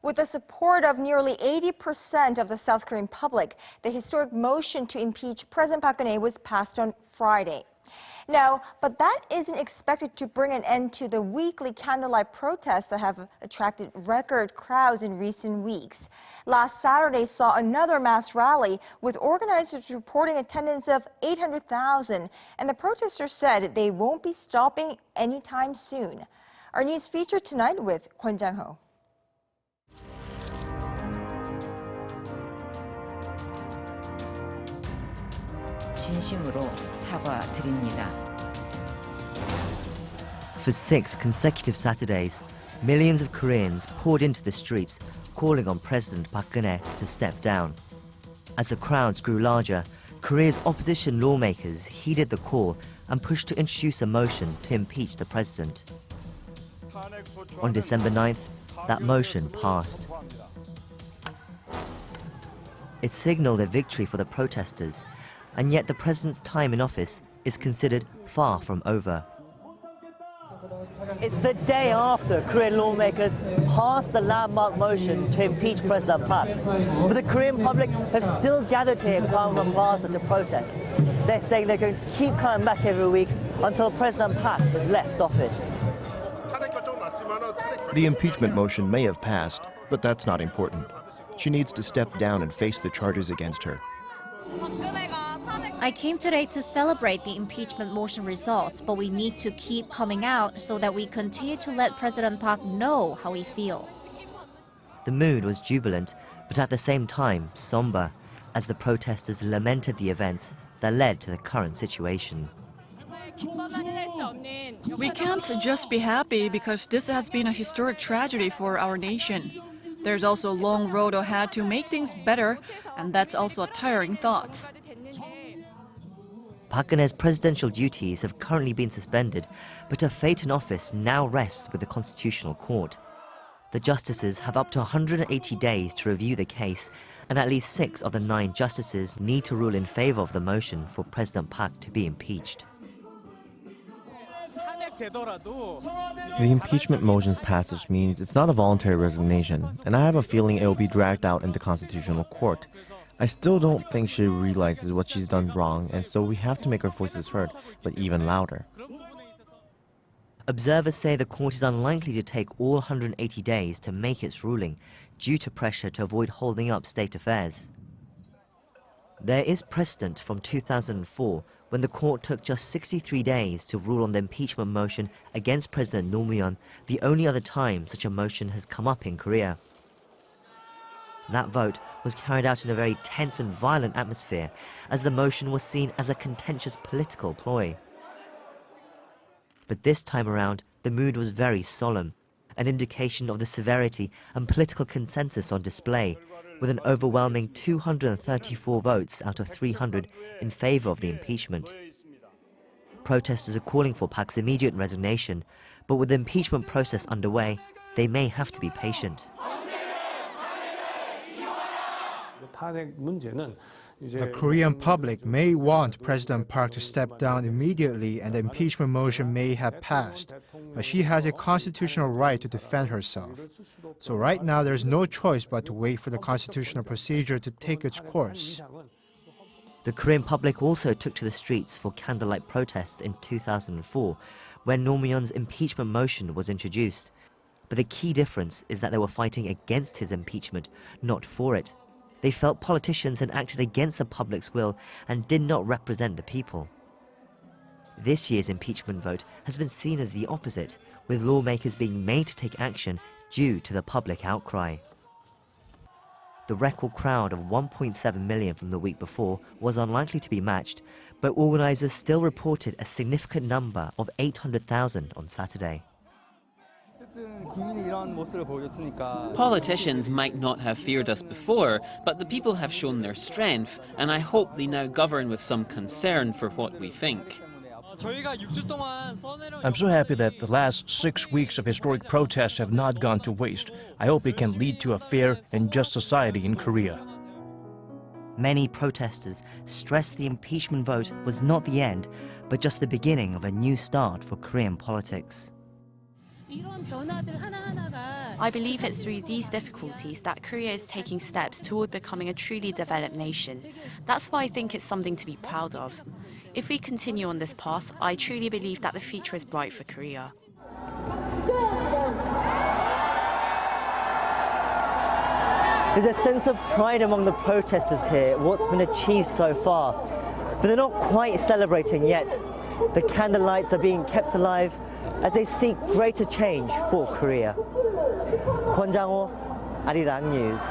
With the support of nearly 80% of the South Korean public, the historic motion to impeach President Park Geun-hye was passed on Friday. Now, but that isn't expected to bring an end to the weekly candlelight protests that have attracted record crowds in recent weeks. Last Saturday saw another mass rally, with organizers reporting attendance of 800,000, and the protesters said they won't be stopping anytime soon. Our news feature tonight with Kwon Jang-ho. 진심으로 사과드립니다. For 6 consecutive Saturdays, millions of Koreans poured into the streets, calling on President Park Geun-hye to step down. As the crowds grew larger, Korea's opposition lawmakers heeded the call and pushed to introduce a motion to impeach the president. On December 9th, that motion passed. It signaled a victory for the protesters, and yet the president's time in office is considered far from over. It's the day after Korean lawmakers passed the landmark motion to impeach President Park. But the Korean public have still gathered here in Kwon Plaza to protest. They're saying they're going to keep coming back every week until President Park has left office. The impeachment motion may have passed, but that's not important. She needs to step down and face the charges against her. I came today to celebrate the impeachment motion results, but we need to keep coming out so that we continue to let President Park know how we feel. The mood was jubilant, but at the same time somber, as the protesters lamented the events that led to the current situation. We can't just be happy because this has been a historic tragedy for our nation. There's also a long road ahead to make things better, and that's also a tiring thought. Park Geun-hye's presidential duties have currently been suspended, but her fate in office now rests with the Constitutional Court. The justices have up to 180 days to review the case, and at least 6 of the 9 justices need to rule in favor of the motion for President Park to be impeached. The impeachment motion's passage means it's not a voluntary resignation, and I have a feeling it will be dragged out in the Constitutional Court. I still don't think she realizes what she's done wrong, and so we have to make our voices heard, but even louder. Observers say the court is unlikely to take all 180 days to make its ruling, due to pressure to avoid holding up state affairs. There is precedent from 2004, when the court took just 63 days to rule on the impeachment motion against President Roh Moo-hyun, the only other time such a motion has come up in Korea. That vote was carried out in a very tense and violent atmosphere, as the motion was seen as a contentious political ploy. But this time around, the mood was very solemn, an indication of the severity and political consensus on display, with an overwhelming 234 votes out of 300 in favor of the impeachment. Protesters are calling for Park's immediate resignation, but with the impeachment process underway, they may have to be patient. The Korean public may want President Park to step down immediately and the impeachment motion may have passed, but she has a constitutional right to defend herself. So right now there's no choice but to wait for the constitutional procedure to take its course. The Korean public also took to the streets for candlelight protests in 2004, when Roh Moo-hyun's impeachment motion was introduced. But the key difference is that they were fighting against his impeachment, not for it. They felt politicians had acted against the public's will and did not represent the people. This year's impeachment vote has been seen as the opposite, with lawmakers being made to take action due to the public outcry. The record crowd of 1.7 million from the week before was unlikely to be matched, but organizers still reported a significant number of 800,000 on Saturday. Politicians might not have feared us before, but the people have shown their strength, and I hope they now govern with some concern for what we think. I'm so happy that the last 6 weeks of historic protests have not gone to waste. I hope it can lead to a fair and just society in Korea. Many protesters stressed the impeachment vote was not the end, but just the beginning of a new start for Korean politics. 이런 변화들 하나하나가 I believe it's through these difficulties that Korea is taking steps toward becoming a truly developed nation. That's why I think it's something to be proud of. If we continue on this path, I truly believe that the future is bright for Korea. There's a sense of pride among the protesters here, what's been achieved so far. But they're not quite celebrating yet. The candlelights are being kept alive as they seek greater change for Korea. Kwon Jang-ho, Arirang News.